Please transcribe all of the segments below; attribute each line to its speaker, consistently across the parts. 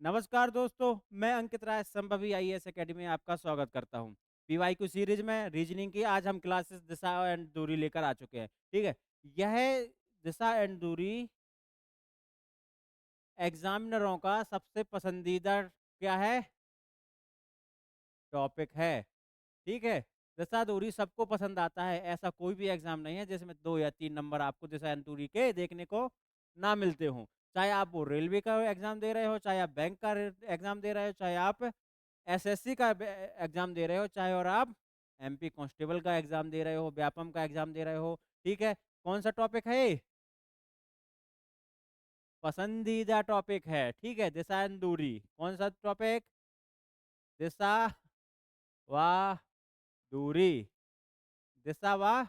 Speaker 1: नमस्कार दोस्तों, मैं अंकित राय संभवी आईएएस एकेडमी में आपका स्वागत करता हूं। पीवाईक्यू सीरीज में रीजनिंग की आज हम क्लासेस दिशा एंड दूरी लेकर आ चुके हैं। ठीक है, यह दिशा एंड दूरी एग्जामिनरों का सबसे पसंदीदा क्या है, टॉपिक है। ठीक है, दिशा दूरी सबको पसंद आता है। ऐसा कोई भी एग्जाम नहीं है जिसमें 2 या 3 नंबर आपको दिशा एंड दूरी के देखने को ना मिलते हों। चाहे आप वो रेलवे का एग्जाम दे रहे हो, चाहे आप बैंक का एग्जाम दे रहे हो, चाहे आप एसएससी का एग्जाम दे रहे हो, चाहे और आप एमपी कांस्टेबल का एग्जाम दे रहे हो, व्यापम का एग्जाम दे रहे हो। ठीक है, कौन सा टॉपिक है ये? पसंदीदा टॉपिक है। ठीक है, दिशा एंड दूरी कौन सा टॉपिक? दिशा व दूरी, दिशा व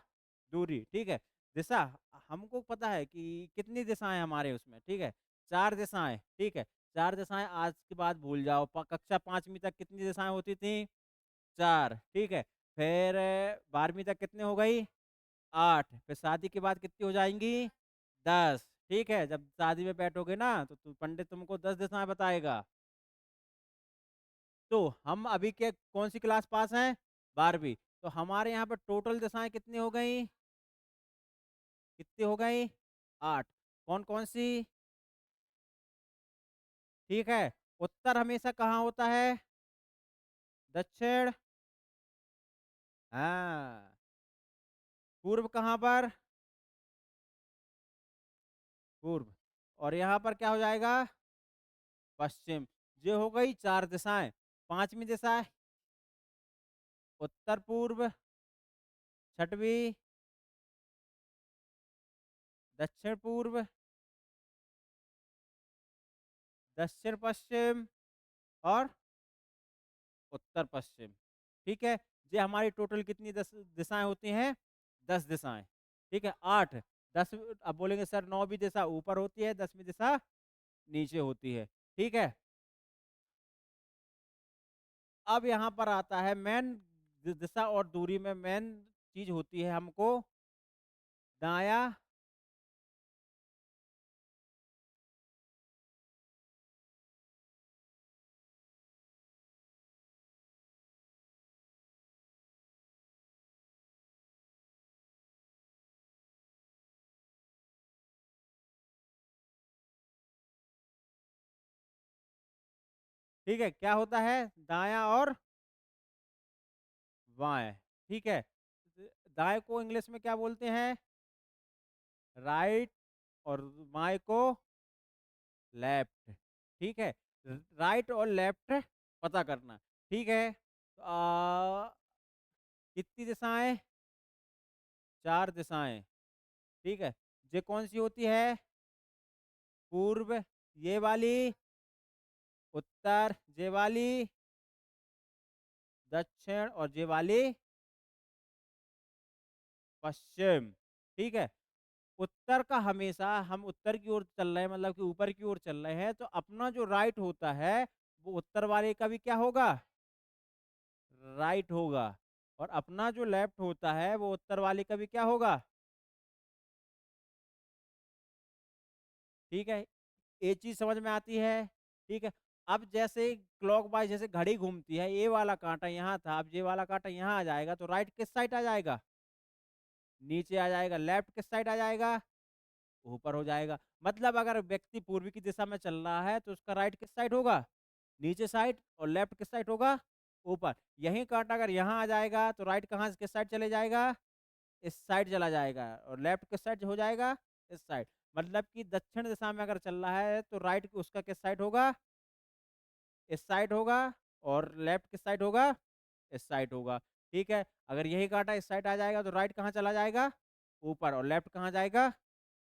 Speaker 1: दूरी। ठीक है, दिशा हमको पता है कि कितनी दिशाएं हमारे उसमें। ठीक है, 4 दिशाएं। ठीक है, 4 दिशाएं आज के बाद भूल जाओ। कक्षा 5वीं तक कितनी दिशाएं होती थी? 4। ठीक है, फिर 12वीं तक कितने हो गई? 8। फिर शादी के बाद कितनी हो जाएंगी? 10। ठीक है, जब शादी में बैठोगे ना तो पंडित तुमको 10 दिशाएं बताएगा। तो हम अभी के कौन सी क्लास पास हैं? 12वीं। तो हमारे यहाँ पर टोटल दिशाएं कितनी हो गई? कितनी हो गई? 8। कौन कौन सी? ठीक है, उत्तर हमेशा कहाँ होता है? दक्षिण। हाँ। पूर्व कहाँ पर? पूर्व। और यहाँ पर क्या हो जाएगा? पश्चिम। ये हो गई 4 दिशाएं। 5वीं दिशा उत्तर पूर्व। 6वीं दक्षिण पूर्व। दक्षिण पश्चिम। और उत्तर पश्चिम। ठीक है, ये हमारी टोटल कितनी दिशाएं होती हैं? 10 दिशाएं। ठीक है, 8। 10। अब बोलेंगे सर 9वीं दिशा ऊपर होती है, 10वीं दिशा नीचे होती है। ठीक है, अब यहाँ पर आता है मेन दिशा और दूरी में मेन चीज होती है हमको दाया ठीक है, क्या होता है? दाया और बाएं। ठीक है, दाएं को इंग्लिश में क्या बोलते हैं? राइट। और बाएं को लेफ्ट। ठीक है, राइट और लेफ्ट पता करना। ठीक है, कितनी दिशाएं? 4 दिशाएं। ठीक है, ये कौन सी होती है? पूर्व ये वाली, उत्तर ये वाली, दक्षिण और ये वाली पश्चिम। ठीक है, उत्तर का हमेशा हम उत्तर की ओर चल रहे हैं, मतलब कि ऊपर की ओर चल रहे हैं, तो अपना जो राइट होता है वो उत्तर वाले का भी क्या होगा? राइट होगा। और अपना जो लेफ्ट होता है वो उत्तर वाले का भी क्या होगा? ठीक है, ये चीज समझ में आती है। ठीक है, अब जैसे क्लॉक वाइज जैसे घड़ी घूमती है, ये वाला कांटा यहाँ था, अब ये वाला कांटा यहाँ आ जाएगा तो राइट किस साइड आ जाएगा? नीचे आ जाएगा। लेफ्ट किस साइड आ जाएगा? ऊपर हो जाएगा। मतलब अगर व्यक्ति पूर्वी की दिशा में चल रहा है तो उसका राइट किस साइड होगा? नीचे साइड। और लेफ्ट किस साइड होगा? ऊपर। यही कांटा अगर यहाँ आ जाएगा तो राइट कहाँ किस साइड चले जाएगा? इस साइड चला जाएगा। और लेफ्ट किस साइड हो जाएगा? इस साइड। मतलब कि दक्षिण दिशा में अगर चल रहा है तो राइट उसका किस साइड होगा? इस साइड होगा। और लेफ्ट किस साइड होगा? इस साइड होगा। ठीक है, अगर यही कांटा इस साइड आ जाएगा तो राइट कहाँ चला जाएगा? ऊपर। और लेफ्ट कहाँ जाएगा?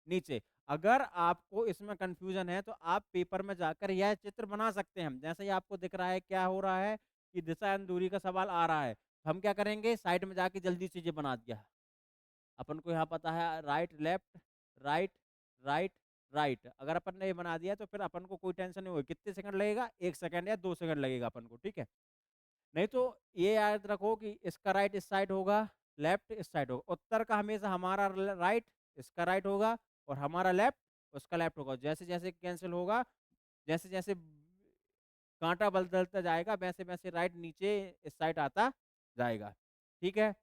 Speaker 1: नीचे। अगर आपको इसमें कंफ्यूजन है तो आप पेपर में जाकर यह चित्र बना सकते हैं। जैसे ही आपको दिख रहा है क्या हो रहा है कि दिशा एंड दूरी का सवाल आ रहा है, हम क्या करेंगे? साइड में जाके जल्दी से ये बना दिया। अपन को यहाँ पता है right left, right right right. अगर अपन ने ये बना दिया तो फिर अपन को कोई टेंशन नहीं होगी। कितने सेकंड लगेगा? 1 सेकंड या 2 सेकंड लगेगा अपन को। ठीक है, नहीं तो ये याद रखो कि इसका राइट इस साइड होगा, लेफ्ट इस साइड होगा। उत्तर का हमेशा हमारा राइट इसका राइट होगा और हमारा लेफ्ट उसका लेफ्ट होगा। जैसे जैसे कैंसिल होगा, जैसे जैसे कांटा बदलता जाएगा, वैसे वैसे राइट नीचे इस साइड आता जाएगा। ठीक है।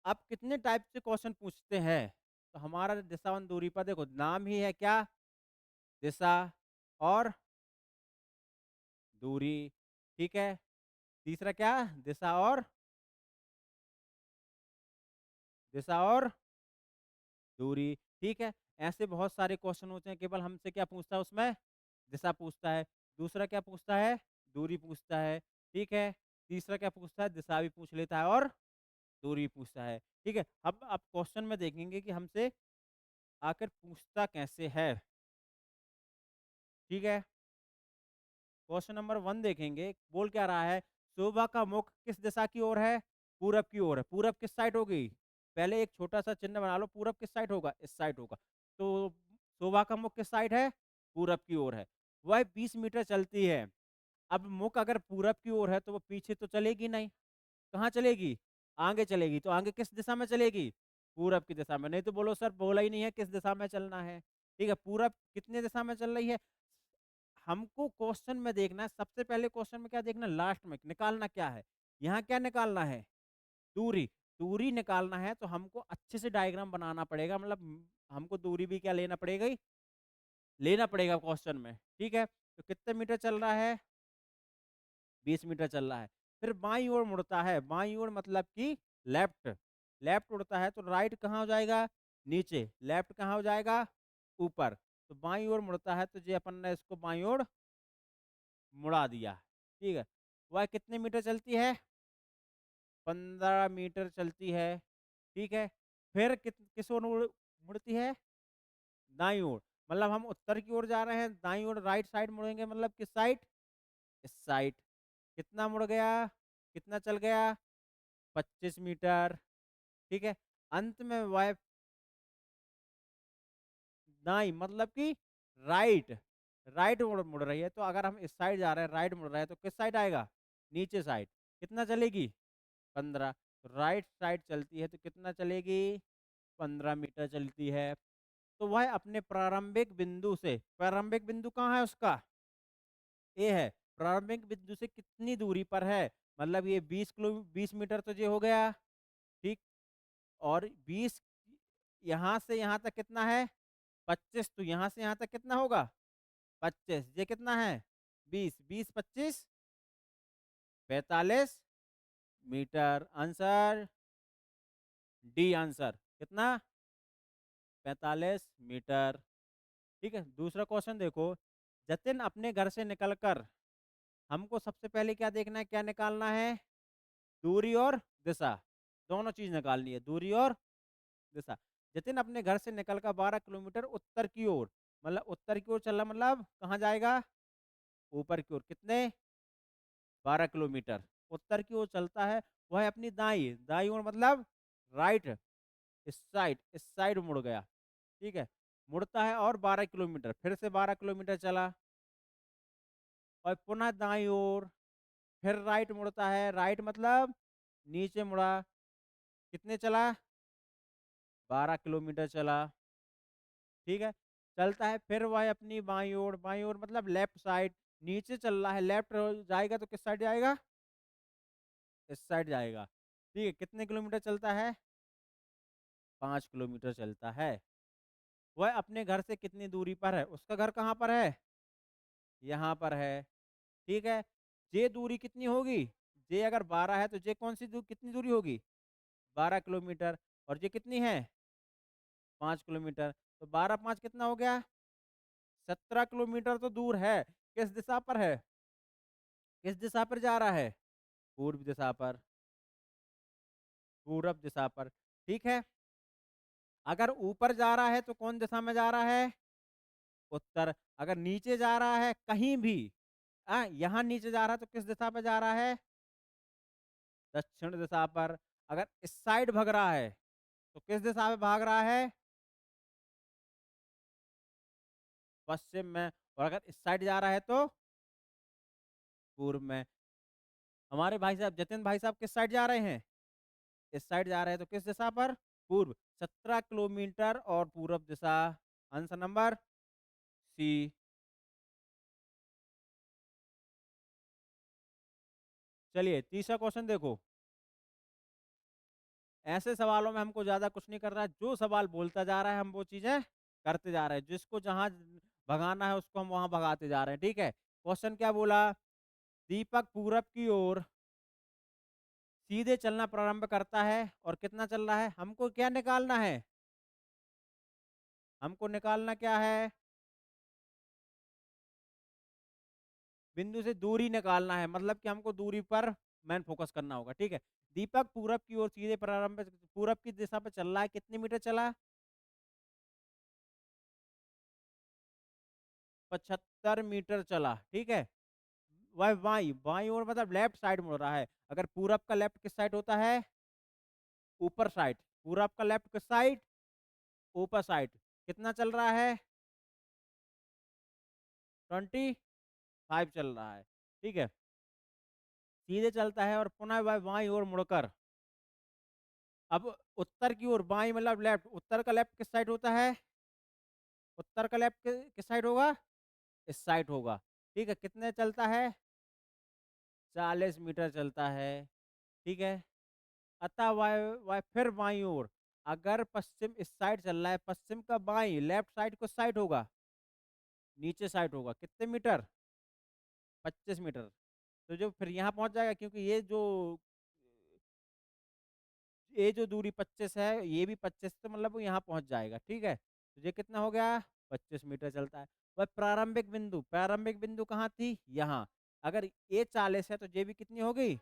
Speaker 1: अब कितने टाइप से क्वेश्चन पूछते हैं, तो हमारा दिशावन दूरी पर देखो नाम ही है क्या, दिशा और दूरी। ठीक है। तीसरा क्या, दिशा और दूरी। ठीक है। ऐसे बहुत सारे क्वेश्चन होते हैं, केवल हमसे क्या पूछता है उसमें, दिशा पूछता है। दूसरा क्या पूछता है, दूरी पूछता है। ठीक है। तीसरा क्या पूछता है, दिशा भी पूछ लेता है और दूरी पूछता है। ठीक है। अब आप क्वेश्चन में देखेंगे कि हमसे आखिर पूछता कैसे है। ठीक है। क्वेश्चन नंबर 1 देखेंगे, बोल क्या रहा है, शोभा का मुख किस दिशा की ओर है, पूरब की ओर है। पूरब किस साइड होगी, पहले एक छोटा सा चिन्ह बना लो, पूरब किस साइड होगा, इस साइड होगा। तो शोभा का मुख किस साइड है, पूरब की ओर है। वह 20 मीटर चलती है। अब मुख अगर पूरब की ओर है तो वो पीछे तो चलेगी नहीं, कहाँ चलेगी, आगे चलेगी। तो आगे किस दिशा में चलेगी, पूरब की दिशा में। नहीं तो बोलो सर बोला ही नहीं है किस दिशा में चलना है। ठीक है। पूरब कितने दिशा में चल रही है, हमको क्वेश्चन में देखना है, सबसे पहले क्वेश्चन में क्या देखना, लास्ट में निकालना क्या है, यहाँ क्या निकालना है, दूरी। दूरी निकालना है तो हमको अच्छे से डायग्राम बनाना पड़ेगा, मतलब हमको दूरी भी क्या लेना पड़ेगा ही, लेना पड़ेगा क्वेश्चन में। ठीक है। तो कितने मीटर चल रहा है, 20 मीटर चल रहा है। फिर बाईं ओर मुड़ता है, बाईं ओर मतलब कि लेफ्ट, लेफ्ट उड़ता है तो राइट कहाँ हो जाएगा, नीचे। लेफ्ट कहाँ हो जाएगा, ऊपर। तो बाईं ओर मुड़ता है तो ये अपन ने इसको बाईं ओर मुड़ा दिया। ठीक है। वह कितने मीटर चलती है, 15 मीटर चलती है। ठीक है। फिर किस ओर मुड़ती है, दाईं ओर। मतलब हम उत्तर की ओर जा रहे हैं, दाईं ओर राइट साइड मुड़ेंगे, मतलब किस साइड, इस साइड। कितना मुड़ गया, कितना चल गया, 25 मीटर। ठीक है। अंत में वह दाई मतलब कि राइट, राइट मुड़ रही है। तो अगर हम इस साइड जा रहे हैं, राइट मुड़ रहे हैं, तो किस साइड आएगा, नीचे साइड। कितना चलेगी, 15। तो राइट साइड चलती है तो कितना चलेगी, 15 मीटर चलती है। तो वह अपने प्रारंभिक बिंदु से, प्रारंभिक बिंदु कहाँ है उसका, ए है, प्रारंभिक बिंदु से कितनी दूरी पर है, मतलब ये 20 मीटर तो ये हो गया। ठीक। और 20 यहाँ से यहाँ तक कितना है, 25। तो यहाँ से यहाँ तक कितना होगा, 25। ये कितना है, 20, 20 25 45 मीटर। आंसर डी, आंसर कितना, 45 मीटर। ठीक है। दूसरा क्वेश्चन देखो, जतिन अपने घर से निकलकर, हमको सबसे पहले क्या देखना है, क्या निकालना है, दूरी और दिशा, दोनों चीज निकालनी है, दूरी और दिशा। जतिन अपने घर से निकलकर 12 किलोमीटर उत्तर की ओर, मतलब उत्तर की ओर चल रहा, मतलब कहाँ जाएगा, ऊपर की ओर। कितने, 12 किलोमीटर उत्तर की ओर चलता है। वह अपनी दाई, दाई ओर मतलब राइट, इस साइड मुड़ गया। ठीक है। मुड़ता है और 12 किलोमीटर, फिर से 12 किलोमीटर चला और पुनः दाई ओर, फिर राइट मुड़ता है, राइट मतलब नीचे मुड़ा। कितने चला, 12 किलोमीटर चला। ठीक है। चलता है, फिर वह अपनी बाई ओर, बाई ओर मतलब लेफ्ट साइड, नीचे चल रहा है, लेफ्ट जाएगा तो किस साइड जाएगा, इस साइड जाएगा। ठीक है। कितने किलोमीटर चलता है, 5 किलोमीटर चलता है। वह अपने घर से कितनी दूरी पर है, उसका घर कहाँ पर है, यहाँ पर है। ठीक है। जे दूरी कितनी होगी, जे अगर 12 है तो जे कौन सी कितनी दूरी होगी, 12 किलोमीटर। और जे कितनी है, 5 किलोमीटर। तो 12 5 कितना हो गया, 17 किलोमीटर तो दूर है। किस दिशा पर है, किस दिशा पर जा रहा है, पूर्व दिशा पर, पूरब दिशा पर। ठीक है। अगर ऊपर जा रहा है तो कौन दिशा में जा रहा है, उत्तर। अगर नीचे जा रहा है कहीं भी, यहाँ नीचे जा रहा है तो किस दिशा पे जा रहा है, दक्षिण दिशा पर। अगर इस साइड भाग रहा है तो किस दिशा में भाग रहा है, पश्चिम में। और अगर इस साइड जा रहा है तो पूर्व में। हमारे भाई साहब जतिन भाई साहब किस साइड जा रहे हैं, इस साइड जा रहे हैं तो किस दिशा पर, पूर्व। 17 किलोमीटर और पूरब दिशा। Answer number C. चलिए तीसरा क्वेश्चन देखो। ऐसे सवालों में हमको ज्यादा कुछ नहीं कर रहा है, जो सवाल बोलता जा रहा है हम वो चीजें करते जा रहे हैं, जिसको जहां भगाना है उसको हम वहां भगाते जा रहे हैं। ठीक है, क्वेश्चन क्या बोला? दीपक पूरब की ओर सीधे चलना प्रारंभ करता है और कितना चल रहा है? हमको क्या निकालना है? हमको निकालना क्या है? बिंदु से दूरी निकालना है, मतलब कि हमको दूरी पर मेन फोकस करना होगा। ठीक है, दीपक पूरब की ओर सीधे प्रारंभ पूरब की दिशा पर चल रहा है, कितने मीटर चला? 75 मीटर चला। ठीक है, वह बाई बाई ओर मतलब लेफ्ट साइड मुड़ रहा है। अगर पूरब का लेफ्ट किस साइड होता है? ऊपर साइड। पूरब का लेफ्ट किस साइड? ऊपर साइड। कितना चल रहा है? 25 चल रहा है। ठीक है, सीधे चलता है और पुनः वह बाई ओर मुड़कर, अब उत्तर की ओर, बाई मतलब लेफ्ट, उत्तर का लेफ्ट किस साइड होता है? उत्तर का लेफ्ट किस साइड होगा? इस साइड होगा। ठीक है, कितने चलता है? 40 मीटर चलता है। ठीक है, अतः वह फिर बाई ओर, अगर पश्चिम इस साइड चल रहा है, पश्चिम का बाई, लेफ्ट साइड को साइड होगा, नीचे साइड होगा, कितने मीटर? 25 मीटर। तो जो फिर यहाँ पहुंच जाएगा, क्योंकि ये जो दूरी 25 है, ये भी 25, तो मतलब वो यहाँ पहुंच जाएगा। ठीक है, तो ये कितना हो गया? 25 मीटर चलता है। वह प्रारंभिक बिंदु कहाँ थी? यहाँ। अगर ये 40 है तो ये भी कितनी हो गई?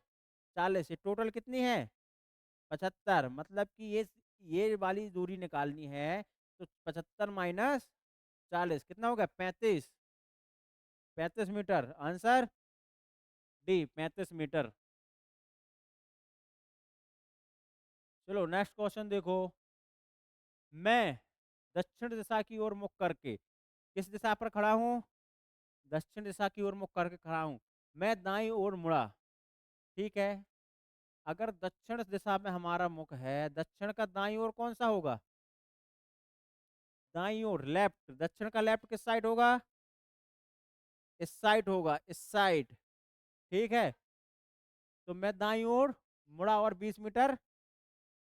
Speaker 1: 40। ये टोटल कितनी है? 75। मतलब कि ये वाली दूरी निकालनी है, तो 75 - 40 कितना हो गया? 35। 35 मीटर। Answer D, 35 metre. चलो नेक्स्ट क्वेश्चन देखो। मैं दक्षिण दिशा की ओर मुख करके, किस दिशा पर खड़ा हूं? दक्षिण दिशा की ओर मुख करके खड़ा हूं। मैं दाईं ओर मुड़ा। ठीक है, अगर दक्षिण दिशा में हमारा मुख है, दक्षिण का दाईं ओर कौन सा होगा? दाईं ओर लेफ्ट। दक्षिण का लेफ्ट किस साइड होगा? इस साइड होगा, इस साइड। ठीक है, तो मैं दाईं ओर मुड़ा और 20 मीटर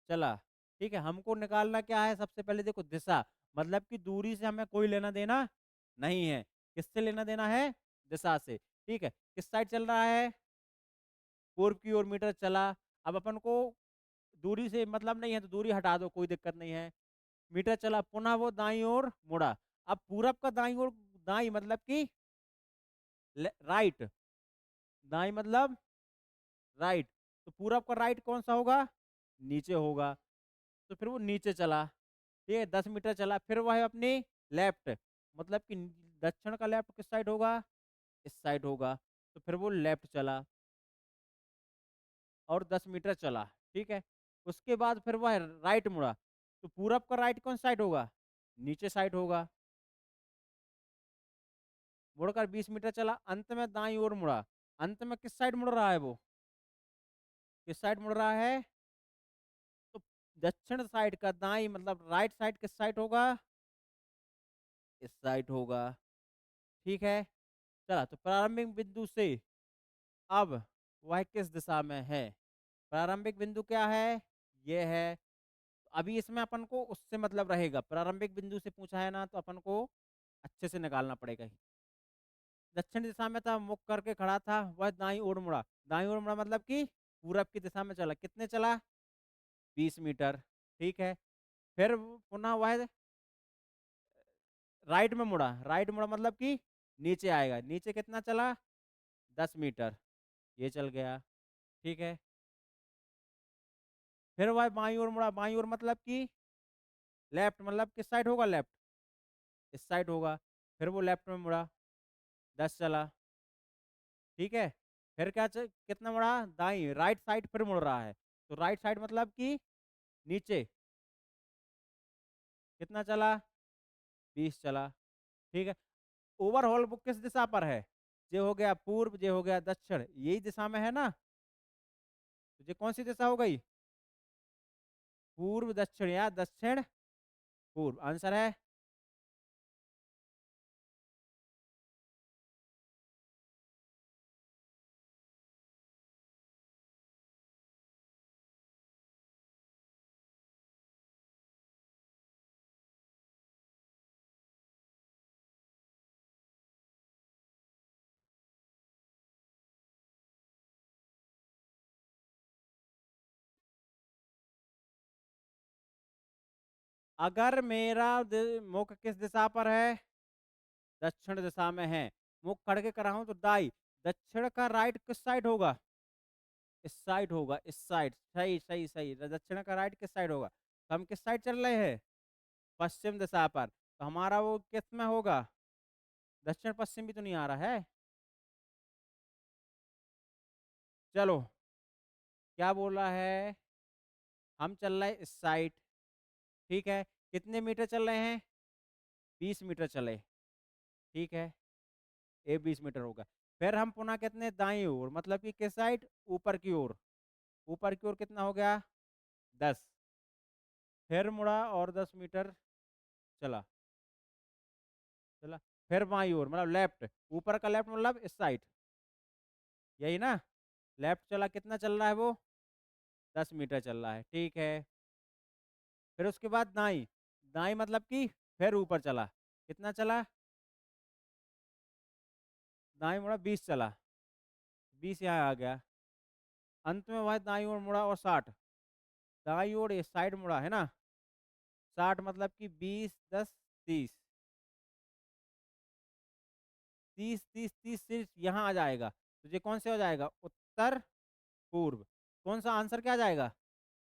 Speaker 1: चला। ठीक है, हमको निकालना क्या है? सबसे पहले देखो दिशा, मतलब कि दूरी से हमें कोई लेना देना नहीं है। किससे लेना देना है? दिशा से। ठीक है, किस साइड चल रहा है? पूर्व की ओर मीटर चला। अब अपन को दूरी से मतलब नहीं है, तो दूरी हटा दो, कोई दिक्कत नहीं है। मीटर चला, पुनः वो दाईं ओर मुड़ा। अब पूरब का दाईं ओर, दाईं मतलब कि राइट, दाईं मतलब राइट, तो पूरब का राइट कौन सा होगा? नीचे होगा। तो फिर वो नीचे चला। ठीक है, 10 मीटर चला, फिर वह अपनी लेफ्ट, मतलब कि दक्षिण का लेफ्ट किस साइड होगा? इस साइड होगा। तो फिर वो लेफ्ट चला और 10 मीटर चला। ठीक है, उसके बाद फिर वह राइट मुड़ा। तो पूरब का राइट कौन साइड होगा? नीचे साइड होगा। मुड़कर 20 मीटर चला, अंत में दाईं ओर मुड़ा। अंत में किस साइड मुड़ रहा है वो? किस साइड मुड़ रहा है? तो दक्षिण साइड का दाईं मतलब राइट साइड किस साइड होगा? इस साइड होगा। ठीक है, चला, तो प्रारंभिक बिंदु से अब वह किस दिशा में है? प्रारंभिक बिंदु क्या है? ये है। अभी इसमें अपन को उससे मतलब रहेगा, प्रारंभिक बिंदु से पूछा है ना, तो अपन को अच्छे से निकालना पड़ेगा। दक्षिण दिशा में था, मुख करके खड़ा था, वह दाईं ओर मुड़ा। दाईं ओर मुड़ा मतलब कि पूरब की दिशा में चला। कितने चला? 20 मीटर। ठीक है, फिर पुनः वह राइट में मुड़ा। राइट मुड़ा मतलब कि नीचे आएगा। नीचे कितना चला? 10 मीटर। ये चल गया। ठीक है, फिर वह बाईं ओर मुड़ा। बाईं ओर मतलब कि लेफ्ट, मतलब किस साइड होगा? लेफ्ट, इस साइड होगा। फिर वो लेफ्ट में मुड़ा, 10 चला। ठीक है, फिर कितना मुड़ा? दाईं, राइट साइड फिर मुड़ रहा है। तो राइट साइड मतलब कि नीचे, कितना चला? 20 चला। ठीक है, ओवरऑल बुक किस दिशा पर है? ये हो गया पूर्व, ये हो गया दक्षिण, यही दिशा में है ना। तो ये कौन सी दिशा हो गई? पूर्व दक्षिण या दक्षिण पूर्व, आंसर है अगर मेरा मुख किस दिशा पर है, दक्षिण दिशा में है, मुख करके कराऊं तो दाई, दक्षिण का राइट किस साइड होगा, इस साइड होगा, इस साइड, सही सही सही, दक्षिण का राइट किस साइड होगा, तो हम किस साइड चल रहे हैं, पश्चिम दिशा पर, तो हमारा वो किस में होगा, दक्षिण पश्चिम भी तो नहीं आ रहा है। चलो, क्या बोला है, हम चल रहे हैं इस साइड, ठीक है, कितने मीटर चल रहे हैं, 20 मीटर चले, ठीक है, ये 20 मीटर होगा। फिर हम पुनः कितने दाईं ओर, मतलब कि किस साइड, ऊपर की ओर, ऊपर की ओर कितना हो गया, 10, फिर मुड़ा और 10 मीटर चला, चला, फिर बाईं ओर मतलब लेफ्ट, ऊपर का लेफ्ट मतलब इस साइड, यही ना, लेफ्ट चला, कितना चल रहा है वो, 10 मीटर चल रहा है, ठीक है। फिर उसके बाद दाई, दाई मतलब कि फिर ऊपर चला, कितना चला, दाई मुड़ा 20 चला, 20 यहाँ आ गया, अंत में वह दाई ओर मुड़ा और 60, दाई ओर इस साइड मुड़ा है ना, 60 मतलब कि 20 10 30, 30 30 30 सिर्फ यहाँ आ जाएगा, तो ये कौन से हो जाएगा, उत्तर पूर्व, कौन सा आंसर क्या आ जाएगा,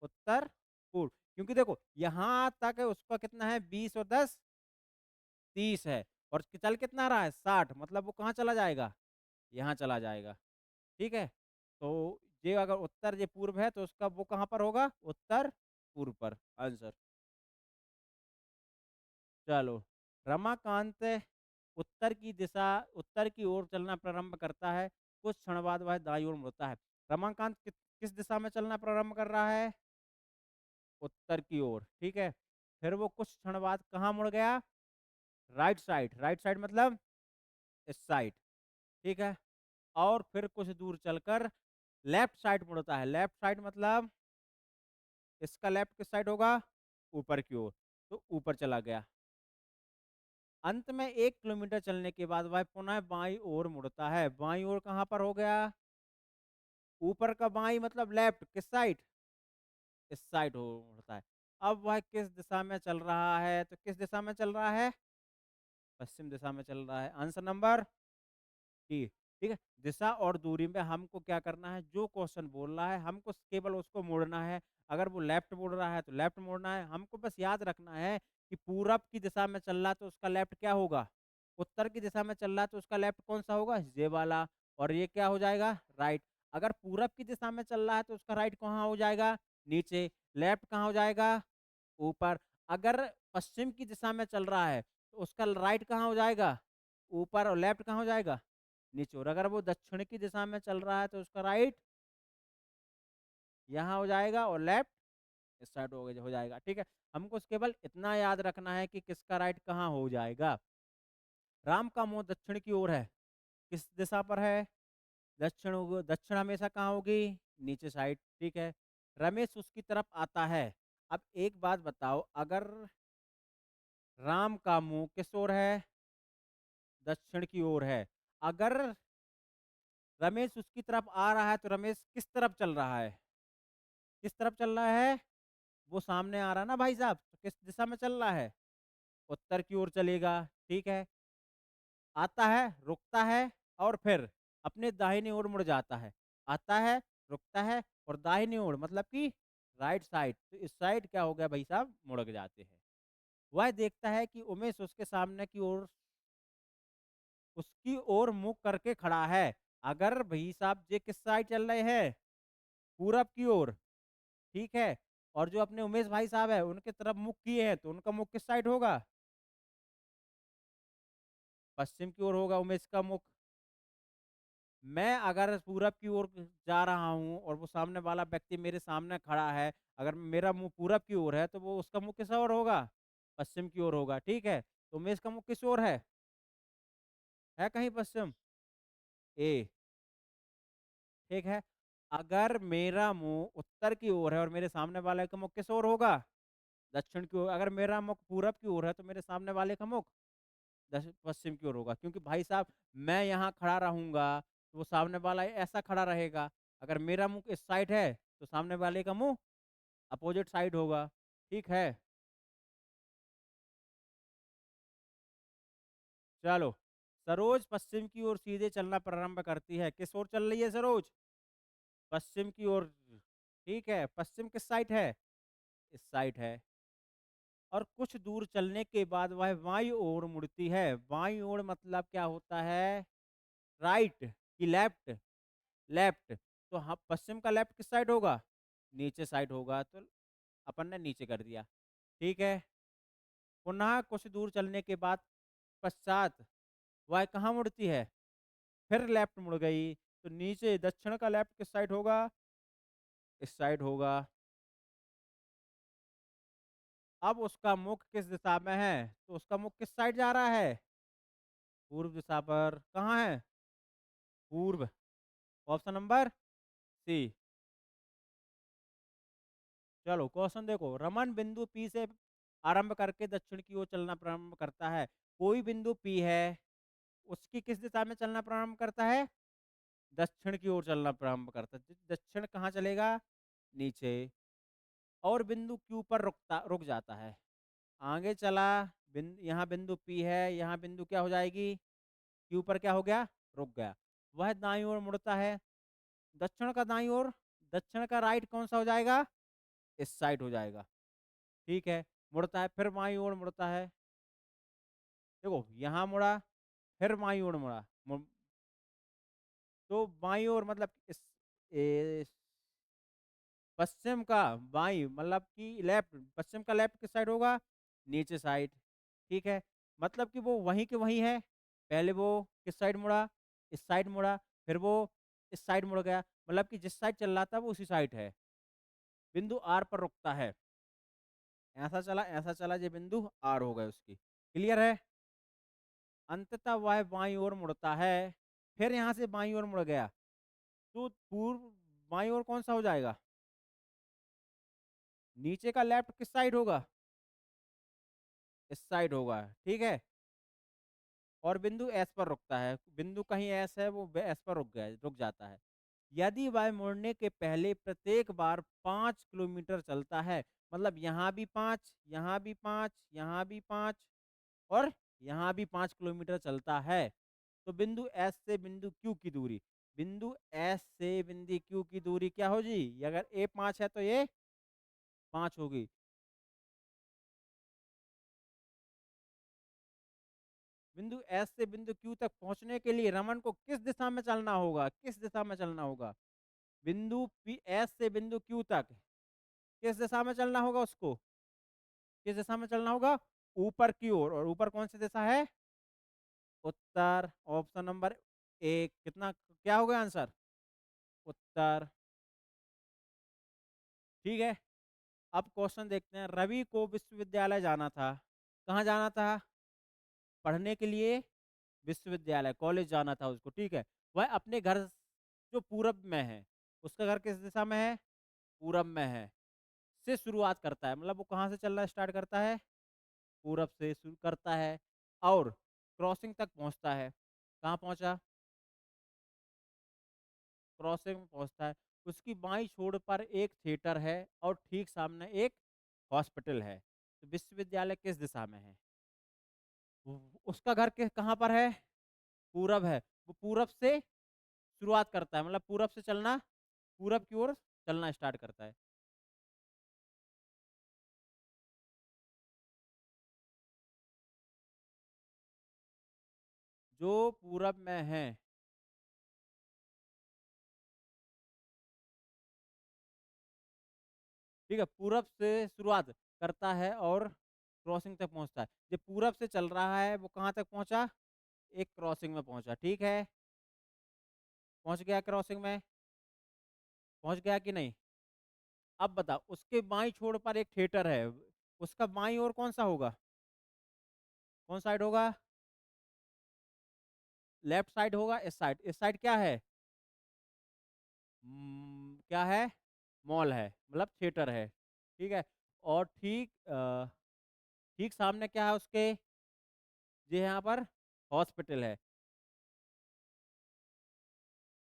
Speaker 1: उत्तर पूर्व, क्योंकि देखो यहाँ तक उसका कितना है, 20 और 10 30 है, और चल कितना रहा है, 60, मतलब वो कहाँ चला जाएगा, यहाँ चला जाएगा, ठीक है। तो ये अगर उत्तर ये पूर्व है तो उसका वो कहाँ पर होगा, उत्तर पूर्व पर आंसर। चलो, रमाकांत उत्तर की दिशा, उत्तर की ओर चलना प्रारंभ करता है, कुछ क्षण बाद वह दाईं ओर मुड़ता है। रमाकांत किस दिशा में चलना प्रारंभ कर रहा है, उत्तर की ओर, ठीक है, फिर वो कुछ क्षण बाद कहाँ मुड़ गया, राइट साइड, राइट साइड मतलब इस साइड, ठीक है, और फिर कुछ दूर चलकर लेफ्ट साइड मुड़ता है, लेफ्ट साइड मतलब इसका लेफ्ट किस साइड होगा, ऊपर की ओर, तो ऊपर चला गया, अंत में 1 किलोमीटर चलने के बाद वह पुनः बाईं ओर मुड़ता है, बाईं ओर कहाँ पर हो गया, ऊपर का बाईं मतलब लेफ्ट, किस साइड, इस साइड हो मुड़ता है। अब वह किस दिशा में चल रहा है, तो किस दिशा में चल रहा है, पश्चिम दिशा में चल रहा है, आंसर नंबर डी, ठीक है। दिशा और दूरी में हमको क्या करना है, जो क्वेश्चन बोल रहा है हमको केवल उसको मोड़ना है, अगर वो लेफ्ट मोड़ रहा है तो लेफ्ट मोड़ना है, हमको बस याद रखना है कि पूरब की दिशा में चल रहा है तो उसका लेफ्ट क्या होगा, उत्तर की दिशा में चल रहा है तो उसका लेफ्ट कौन सा होगा, ये वाला, और ये क्या हो जाएगा, राइट। अगर पूरब की दिशा में चल रहा है तो उसका राइट कहाँ हो जाएगा, नीचे, लेफ्ट कहाँ हो जाएगा, ऊपर। अगर पश्चिम की दिशा में चल रहा है तो उसका राइट कहाँ हो जाएगा, ऊपर, और लेफ्ट कहाँ हो जाएगा, नीचे। और अगर वो दक्षिण की दिशा में चल रहा है तो उसका राइट यहाँ हो जाएगा और लेफ्ट इस साइड हो जाएगा, ठीक है। हमको केवल इतना याद रखना है कि किसका राइट कहाँ हो जाएगा। राम का मुंह दक्षिण की ओर है, किस दिशा पर है, दक्षिण दक्षिण हमेशा कहाँ होगी, नीचे साइड, ठीक है। रमेश उसकी तरफ आता है। अब एक बात बताओ, अगर राम का मुंह किस ओर है, दक्षिण की ओर है, अगर रमेश उसकी तरफ आ रहा है तो रमेश किस तरफ चल रहा है, किस तरफ चल रहा है, वो सामने आ रहा है ना भाई साहब, तो किस दिशा में चल रहा है, उत्तर की ओर चलेगा, ठीक है। आता है, रुकता है, और फिर अपने दाहिनी ओर मुड़ जाता है, आता है, रुकता है, और दाहिनी ओर मतलब कि राइट साइड, तो इस साइड क्या हो गया भाई साहब, मुड़ जाते हैं। वह देखता है कि उमेश उसके सामने की ओर, उसकी ओर मुंह करके खड़ा है। अगर भाई साहब ये किस साइड चल रहे हैं, पूरब की ओर, ठीक है, और जो अपने उमेश भाई साहब है उनके तरफ मुख किए हैं तो उनका मुख किस साइड होगा, पश्चिम की ओर होगा उमेश का मुख। मैं अगर पूरब की ओर जा रहा हूँ और वो सामने वाला व्यक्ति मेरे सामने खड़ा है, अगर मेरा मुंह पूरब की ओर है तो वो उसका मुख किस ओर होगा, पश्चिम की ओर होगा, ठीक है। तो उमेश का मुख किस ओर है कहीं पश्चिम, ए, ठीक है। अगर मेरा मुंह उत्तर की ओर है और मेरे सामने वाले का मुख किस ओर होगा, दक्षिण की ओर। अगर मेरा मुख पूरब की ओर है तो मेरे सामने वाले का मुख पश्चिम की ओर होगा, क्योंकि भाई साहब मैं यहाँ खड़ा रहूंगा तो वो सामने वाला ऐसा खड़ा रहेगा। अगर मेरा मुंह इस साइड है तो सामने वाले का मुंह अपोजिट साइड होगा, ठीक है। चलो, सरोज पश्चिम की ओर सीधे चलना प्रारंभ करती है। किस ओर चल रही है सरोज? पश्चिम की ओर। ठीक है, पश्चिम किस साइड है? इस साइड है। और कुछ दूर चलने के बाद वह बाईं ओर मुड़ती है। बाईं ओर मतलब क्या होता है? राइट कि लेफ्ट? लेफ्ट। तो हाँ, पश्चिम का लेफ्ट किस साइड होगा? नीचे साइड होगा, तो अपन ने नीचे कर दिया। ठीक है। पुनः कुछ दूर चलने के बाद पश्चात वह कहाँ मुड़ती है? फिर लेफ्ट मुड़ गई। तो नीचे दक्षिण का लेफ्ट किस साइड होगा? इस साइड होगा। अब उसका मुख किस दिशा में है? तो उसका मुख किस साइड जा रहा है? पूर्व दिशा पर। कहाँ है? पूर्व। Option number C. चलो क्वेश्चन देखो, रमन बिंदु पी से आरंभ करके दक्षिण की ओर चलना प्रारंभ करता है। कोई बिंदु पी है, उसकी किस दिशा में चलना प्रारंभ करता है? दक्षिण की ओर चलना प्रारंभ करता है। दक्षिण कहाँ चलेगा? नीचे। और बिंदु क्यू पर रुक जाता है। आगे चला। यहाँ बिंदु पी है, यहाँ बिंदु क्या हो जाएगी? क्यू पर क्या हो गया? रुक गया। वह दाईं ओर मुड़ता है। दक्षिण का दाईं ओर। दक्षिण का राइट कौन सा हो जाएगा? इस साइड हो जाएगा। ठीक है। मुड़ता है, फिर बाईं ओर मुड़ता है। देखो, यहाँ मुड़ा, फिर बाईं ओर मुड़ा। तो बाईं ओर मतलब पश्चिम का बाईं मतलब कि लेफ्ट। पश्चिम का लेफ्ट किस साइड होगा? नीचे साइड। ठीक है। मतलब कि वो वहीं के वहीं है। पहले वो किस साइड मुड़ा? इस साइड मुड़ा। फिर वो इस साइड मुड़ गया। मतलब कि जिस साइड चल रहा था वो उसी साइड है। बिंदु आर पर रुकता है। ऐसा चला ऐसा चला, ये बिंदु आर हो गए उसकी। क्लियर है? अंततः वह बाईं ओर मुड़ता है। फिर यहाँ से बाईं ओर मुड़ गया। तो पूर्व बाईं ओर कौन सा हो जाएगा? नीचे का लेफ्ट किस साइड होगा? इस साइड होगा। ठीक है। और बिंदु एस पर रुकता है। बिंदु कहीं एस है, वो एस पर रुक जाता है। यदि वह मुड़ने के पहले प्रत्येक बार 5 किलोमीटर चलता है, मतलब यहाँ भी 5, यहाँ भी 5, यहाँ भी 5 और यहाँ भी 5 किलोमीटर चलता है, तो बिंदु एस से बिंदु क्यू की दूरी। बिंदु एस से बिंदु क्यू की दूरी क्या हो जी? अगर ए 5 है तो ये 5 होगी। बिंदु एस से बिंदु क्यू तक पहुंचने के लिए रमन को किस दिशा में चलना होगा? किस दिशा में चलना होगा? बिंदु पी एस से बिंदु क्यू तक किस दिशा में चलना होगा उसको? किस दिशा में चलना होगा? ऊपर की ओर। और ऊपर कौन सी दिशा है? उत्तर। ऑप्शन नंबर एक। कितना क्या हो गया आंसर? उत्तर। ठीक है। अब क्वेश्चन देखते हैं। रवि को विश्वविद्यालय जाना था। कहाँ जाना था? पढ़ने के लिए। विश्वविद्यालय कॉलेज जाना था उसको। ठीक है। वह अपने घर जो पूरब में है, उसका घर किस दिशा में है? पूरब में है। से शुरुआत करता है, मतलब वो कहाँ से चलना स्टार्ट करता है? पूरब से शुरू करता है और क्रॉसिंग तक पहुंचता है। कहाँ पहुंचा? क्रॉसिंग में पहुंचता है। उसकी बाईं छोर पर एक थिएटर है और ठीक सामने एक हॉस्पिटल है। तो विश्वविद्यालय किस दिशा में है? उसका घर के कहाँ पर है? पूरब है। वो पूरब से शुरुआत करता है, मतलब पूरब से चलना, पूरब की ओर चलना स्टार्ट करता है। जो पूरब में है। ठीक है, पूरब से शुरुआत करता है और क्रॉसिंग तक पहुंचता है। जो पूरब से चल रहा है वो कहाँ तक पहुंचा? एक क्रॉसिंग में पहुंचा। ठीक है। पहुंच गया क्रॉसिंग में? पहुंच गया कि नहीं? अब बता, उसके बाईं छोर पर एक थिएटर है। उसका बाईं ओर कौन सा होगा? कौन साइड होगा? लेफ्ट साइड होगा। इस साइड। इस साइड क्या है? क्या है? मॉल है, मतलब थिएटर है। ठीक है। और ठीक सामने क्या है उसके? ये यहाँ पर हॉस्पिटल है।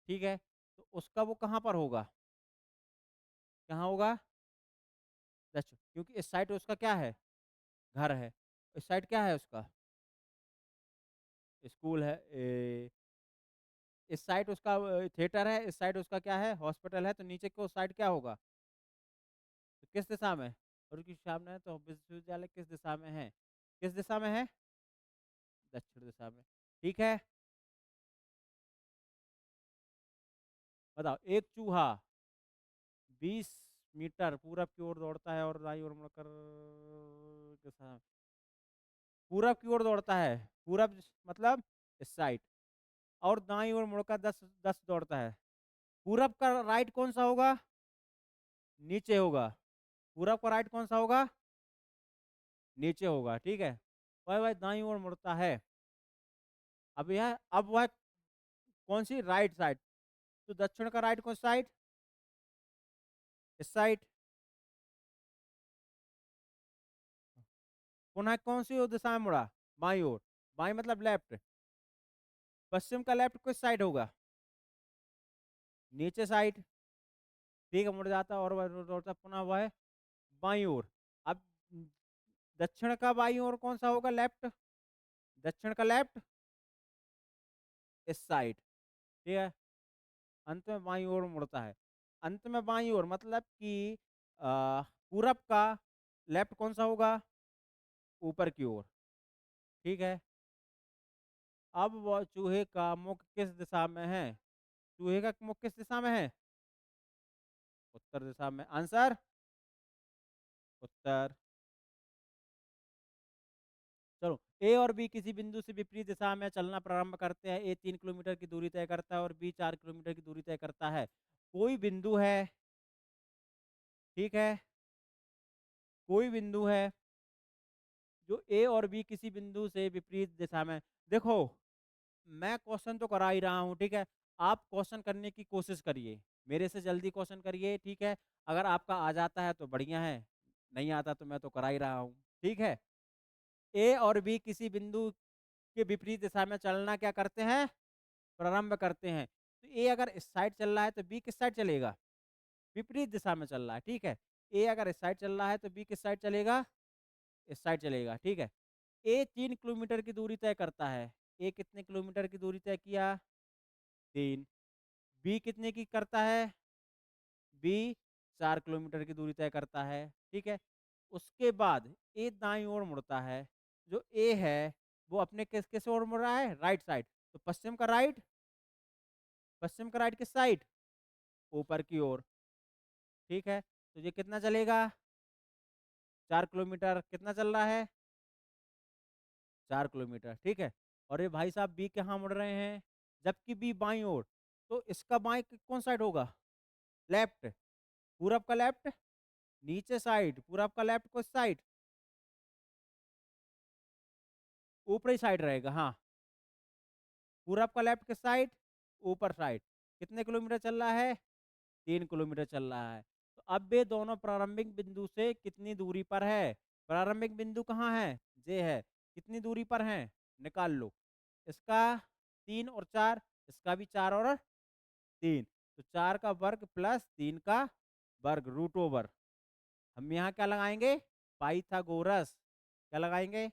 Speaker 1: ठीक है। तो उसका वो कहाँ पर होगा? कहाँ होगा? दक्षिण, क्योंकि इस साइड उसका क्या है? घर है। इस साइड क्या है उसका? स्कूल है, इस साइड उसका थिएटर है, इस साइड उसका क्या है, हॉस्पिटल है, तो नीचे को साइड क्या होगा, तो किस दिशा में, और उसकी सामने है, तो विश्वविद्यालय किस दिशा में है, किस दिशा में है, दक्षिण दिशा में। ठीक है, बताओ, एक चूहा 20 मीटर पूरब की ओर दौड़ता है और दाईं ओर मुड़कर दिशा, पूरब की ओर दौड़ता है, पूरब मतलब इस साइड, और दाईं ओर मुड़कर 10 10 दौड़ता है। पूरब का राइट कौन सा होगा, नीचे होगा। पूरब का राइट कौन सा होगा, नीचे होगा। ठीक है, वह दाईं ओर मुड़ता है। अब वह कौन सी, राइट साइड, तो दक्षिण का राइट कौन साइड, इस साइड। पुनः कौन सी ओर दिशा में मुड़ा, बाईं ओर, बाईं मतलब लेफ्ट। पश्चिम का लेफ्ट किस साइड होगा, नीचे साइड। ठीक है, मुड़ जाता है और वह दौड़ता पुनः वह बाईं ओर। अब दक्षिण का बाईं ओर कौन सा होगा, लेफ्ट, दक्षिण का लेफ्ट इस साइड। ठीक है, अंत में बाईं ओर मुड़ता है। अंत में बाईं ओर मतलब कि पूरब का लेफ्ट कौन सा होगा, ऊपर की ओर। ठीक है, अब वह चूहे का मुख किस दिशा में है, चूहे का मुख किस दिशा में है, उत्तर दिशा में। आंसर उत्तर। चलो, ए और बी किसी बिंदु से विपरीत दिशा में चलना प्रारंभ करते हैं। ए 3 किलोमीटर की दूरी तय करता है और बी 4 किलोमीटर की दूरी तय करता है। कोई बिंदु है, ठीक है, कोई बिंदु है जो ए और बी किसी बिंदु से विपरीत दिशा में, देखो मैं क्वेश्चन तो करा ही रहा हूँ, ठीक है, आप क्वेश्चन करने की कोशिश करिए, मेरे से जल्दी क्वेश्चन करिए। ठीक है, अगर आपका आ जाता है तो बढ़िया है, नहीं आता तो मैं तो करा ही रहा हूँ। ठीक है, ए और बी किसी बिंदु के विपरीत दिशा में चलना क्या करते हैं, प्रारंभ करते हैं। तो ए अगर इस साइड चल रहा है तो बी किस साइड चलेगा, विपरीत दिशा में चल रहा है। ठीक है, ए अगर इस साइड चल रहा है तो बी किस साइड चलेगा, इस साइड चलेगा। ठीक है, ए 3 किलोमीटर की दूरी तय करता है। ए कितने किलोमीटर की दूरी तय किया, 3। बी कितने की करता है, बी 4 किलोमीटर की दूरी तय करता है। ठीक है, उसके बाद ए दाईं ओर मुड़ता है। जो ए है वो अपने किस ओर मुड़ रहा है, राइट साइड, तो पश्चिम का राइट, पश्चिम का राइट किस साइड, ऊपर की ओर। ठीक है, तो ये कितना चलेगा, 4 किलोमीटर, कितना चल रहा है, 4 किलोमीटर। ठीक है, और ये भाई साहब बी कहाँ मुड़ रहे हैं, जबकि बी बाईं ओर, तो इसका बाईं कौन साइड होगा, लेफ्ट। पूरब का लेफ्ट नीचे साइड, पूरब का लेफ्ट किस साइड, ऊपरी साइड रहेगा। हाँ, पूरब का लेफ्ट किस साइड, ऊपर साइड। कितने किलोमीटर चल रहा है, 3 किलोमीटर चल रहा है। तो अब ये दोनों प्रारंभिक बिंदु से कितनी दूरी पर है, प्रारंभिक बिंदु कहाँ है, ये है, कितनी दूरी पर है, निकाल लो। इसका 3 और 4, इसका भी 4 और 3, तो 4 का वर्ग प्लस 3 का वर्ग रूट ओवर। हम यहाँ क्या लगाएंगे, पाइथागोरस, क्या लगाएंगे,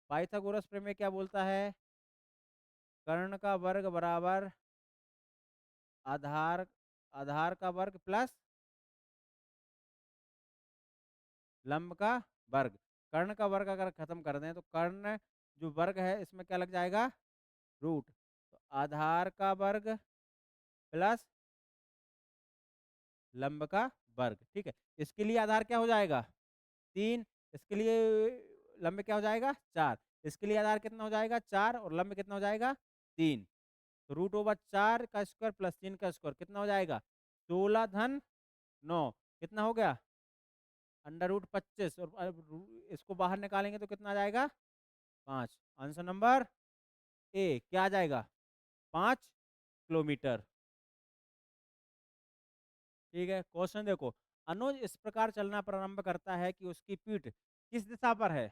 Speaker 1: पाइथागोरस प्रमेय क्या बोलता है, कर्ण का वर्ग बराबर आधार, आधार का वर्ग प्लस लंब का वर्ग। कर्ण का वर्ग अगर खत्म कर दें तो कर्ण जो वर्ग है इसमें क्या लग जाएगा, रूट। तो आधार का वर्ग प्लस लंब का वर्ग। ठीक है, इसके लिए आधार क्या हो जाएगा, 3, इसके लिए लंब क्या हो जाएगा, 4। इसके लिए आधार कितना हो जाएगा, 4, और लंब कितना हो जाएगा, 3। तो रूट ओवर 4 का स्क्वायर प्लस 3 का स्क्वायर कितना हो जाएगा, 16 धन 9, कितना हो गया, √25, और अब इसको बाहर निकालेंगे तो कितना आ जाएगा, 5। आंसर नंबर ए क्या आ जाएगा, 5 किलोमीटर। ठीक है, क्वेश्चन देखो, अनुज इस प्रकार चलना प्रारंभ करता है कि उसकी पीठ किस दिशा पर है,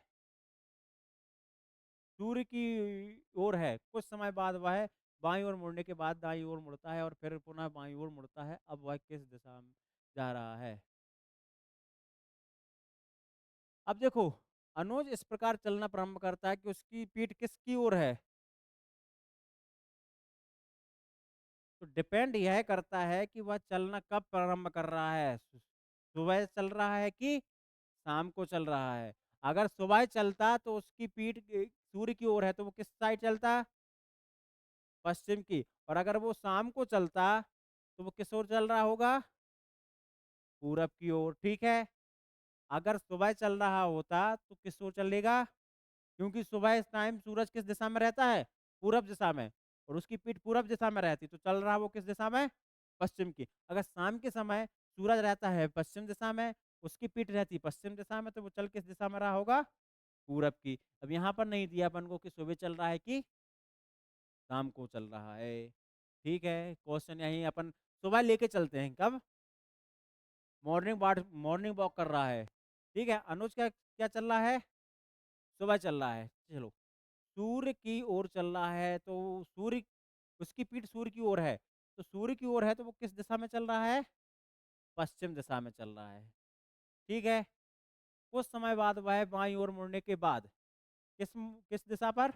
Speaker 1: सूर्य की ओर है। कुछ समय बाद वह बाईं ओर मुड़ने के बाद दाईं ओर मुड़ता है और फिर पुनः बाईं ओर मुड़ता है। अब वह किस दिशा में जा रहा है। अब देखो, अनुज इस प्रकार चलना प्रारंभ करता है कि उसकी पीठ किसकी ओर है। तो डिपेंड यह करता है कि वह चलना कब प्रारंभ कर रहा है, सुबह चल रहा है कि शाम को चल रहा है। अगर सुबह चलता तो उसकी पीठ सूर्य की ओर है, तो वो किस साइड चलता, पश्चिम की। और अगर वो शाम को चलता तो वो किस ओर चल रहा होगा, पूरब की ओर। ठीक है। अगर सुबह चल रहा होता तो किस ओर चलेगा, क्योंकि सुबह इस टाइम सूरज किस दिशा में रहता है, पूरब दिशा में, और उसकी पीठ पूरब दिशा में रहती, तो चल रहा वो किस दिशा में, पश्चिम की। अगर शाम के समय सूरज रहता है पश्चिम दिशा में, उसकी पीठ रहती पश्चिम दिशा में, तो वो चल किस दिशा में रहा होगा, पूरब की। अब यहाँ पर नहीं दिया अपन को कि सुबह चल रहा है कि शाम को चल रहा है। ठीक है, क्वेश्चन यही अपन सुबह लेके चलते हैं, कब, मॉर्निंग वॉक कर रहा है। ठीक है, अनुज क्या क्या चल रहा है, सुबह चल रहा है। चलो, सूर्य की ओर चल रहा है, तो सूर्य, उसकी पीठ सूर्य की ओर है, तो सूर्य की ओर है तो वो किस दिशा में चल रहा है, पश्चिम दिशा में चल रहा है। ठीक है। कुछ समय बाद वह बाईं ओर मुड़ने के बाद किस किस दिशा पर,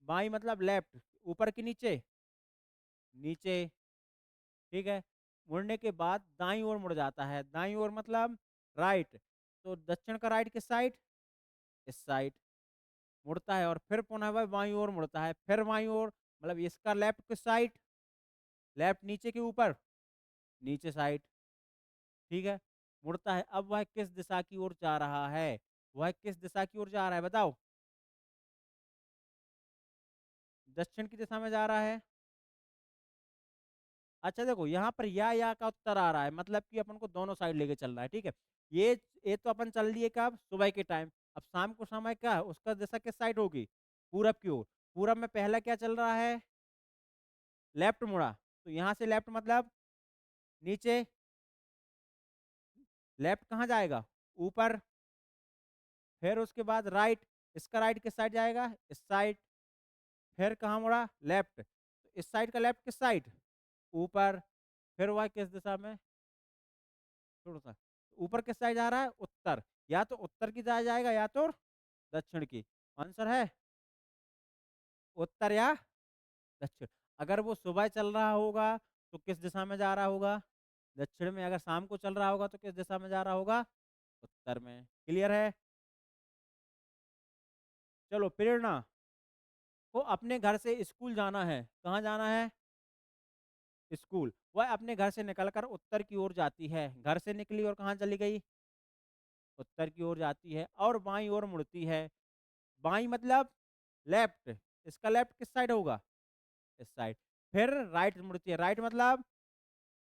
Speaker 1: बाईं मतलब लेफ्ट, ऊपर की नीचे, नीचे। ठीक है। मुड़ने के बाद दाईं ओर मुड़ जाता है, दाईं ओर मतलब राइट, तो दक्षिण का राइट किस साइड, इस साइड मुड़ता है। और फिर पुनः वह बाईं ओर मुड़ता है, फिर बाईं ओर, मतलब इसका लेफ्ट किस साइड, लेफ्ट नीचे के ऊपर, नीचे साइड। ठीक है। मुड़ता है। अब वह किस दिशा की ओर जा रहा है, वह किस दिशा की ओर जा रहा है बताओ, दक्षिण की दिशा में जा रहा है। अच्छा देखो, यहाँ पर या का उत्तर आ रहा है, मतलब कि अपन को दोनों साइड लेके चल रहा है। ठीक है। ये तो अपन चल लिए कब, सुबह के टाइम। अब शाम को समय क्या, उसका दिशा किस साइड होगी, पूरब की ओर। पूरब में पहला क्या चल रहा है, लेफ्ट मुड़ा, तो यहाँ से लेफ्ट मतलब नीचे, लेफ्ट कहाँ जाएगा, ऊपर। फिर उसके बाद राइट, इसका राइट किस साइड जाएगा, इस साइड। फिर कहाँ मुड़ा, लेफ्ट, तो इस साइड का लेफ्ट किस साइड, ऊपर। फिर वह किस दिशा में, थोड़ा सा ऊपर किस साइड जा रहा है, उत्तर। या तो उत्तर की तरफ जाएगा या तो दक्षिण की। आंसर है उत्तर या दक्षिण। अगर वो सुबह चल रहा होगा तो किस दिशा में जा रहा होगा, दक्षिण में। अगर शाम को चल रहा होगा तो किस दिशा में जा रहा होगा, उत्तर में। क्लियर है। चलो, प्रेरणा को अपने घर से स्कूल जाना है, कहाँ जाना है, स्कूल। वह अपने घर से निकलकर उत्तर की ओर जाती है, घर से निकली और कहाँ चली गई, उत्तर की ओर जाती है, और बाईं ओर मुड़ती है। बाईं मतलब लेफ्ट, इसका लेफ्ट किस साइड होगा, इस साइड। फिर राइट मुड़ती है, राइट मतलब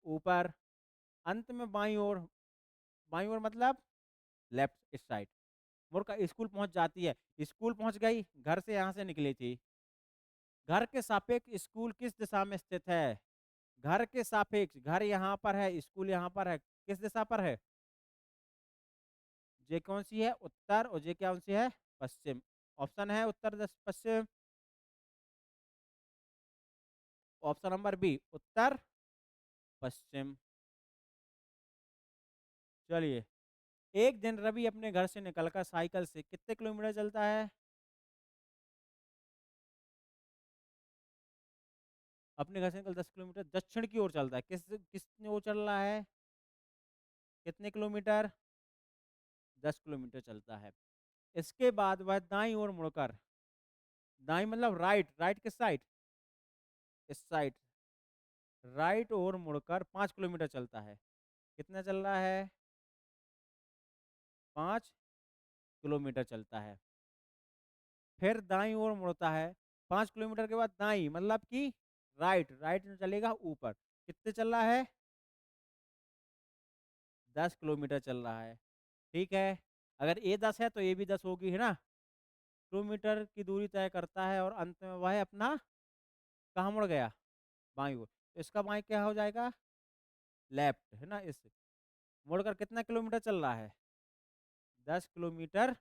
Speaker 1: ऊपर। अंत में बाईं ओर, बाईं ओर मतलब लेफ्ट, इस साइड मुड़कर स्कूल पहुंच जाती है। स्कूल पहुंच गई, घर से यहाँ से निकली थी। घर के सापेक्ष स्कूल किस दिशा में स्थित है, घर के सापेक्ष, घर यहाँ पर है, स्कूल यहाँ पर है, किस दिशा पर है, जे कौन सी है, उत्तर, और जे कौन सी है, पश्चिम। ऑप्शन है उत्तर पश्चिम, ऑप्शन नंबर बी, उत्तर पश्चिम। चलिए, एक दिन रवि अपने घर से निकलकर साइकिल से कितने किलोमीटर चलता है, अपने घर से निकल 10 किलोमीटर दक्षिण की ओर चलता है। किसने ओर चल रहा है, कितने किलोमीटर, 10 किलोमीटर चलता है। इसके बाद वह दाईं ओर मुड़कर, दाईं मतलब राइट, राइट किस साइड, इस साइड, राइट ओर मुड़कर 5 किलोमीटर चलता है। कितना चल रहा है, 5 किलोमीटर चलता है। फिर दाईं ओर मुड़ता है, 5 किलोमीटर के बाद दाईं मतलब कि राइट, राइट में चलेगा ऊपर। कितने चल रहा है, 10 किलोमीटर चल रहा है। ठीक है। अगर ए 10 है तो ए भी 10 होगी, है ना। किलोमीटर की दूरी तय करता है, और अंत में वह अपना कहाँ मुड़ गया, बाईं ओर। तो इसका बाईं क्या हो जाएगा, लेफ्ट, है ना। इस मुड़कर कितना किलोमीटर चल रहा है, 10 किलोमीटर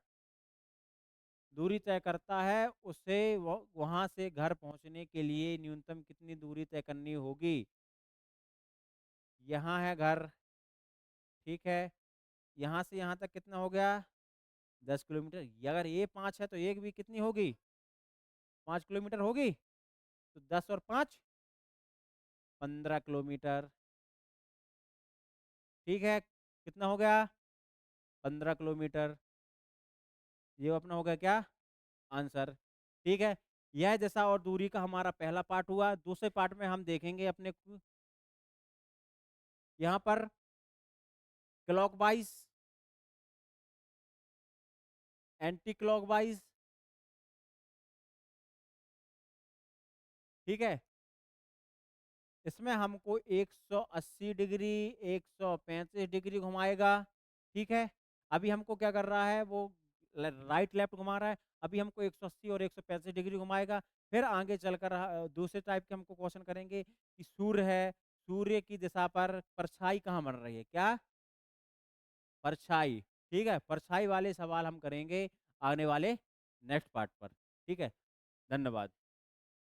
Speaker 1: दूरी तय करता है। उसे वहां से घर पहुंचने के लिए न्यूनतम कितनी दूरी तय करनी होगी। यहाँ है घर, ठीक है, यहाँ से यहाँ तक कितना हो गया, 10 किलोमीटर। ये अगर ये 5 है तो एक भी कितनी होगी? 5 किलोमीटर होगी। तो 10 और 5 15 किलोमीटर। ठीक है, कितना हो गया? 15 किलोमीटर। ये अपना हो गया क्या? आंसर। ठीक है, यह दिशा और दूरी का हमारा पहला पार्ट हुआ। दूसरे पार्ट में हम देखेंगे अपने यहाँ पर क्लॉकवाइज, एंटी क्लॉकवाइज। ठीक है, इसमें हमको 180 डिग्री, 135 डिग्री घुमाएगा। ठीक है, अभी हमको क्या कर रहा है वो, राइट लेफ्ट घुमा रहा है। अभी हमको 180 और 135 डिग्री घुमाएगा। फिर आगे चलकर दूसरे टाइप के हमको क्वेश्चन करेंगे कि सूर्य है, सूर्य की दिशा पर परछाई कहाँ बन रही है? क्या? परछाई। ठीक है, परछाई वाले सवाल हम करेंगे आने वाले नेक्स्ट पार्ट पर। ठीक है, धन्यवाद।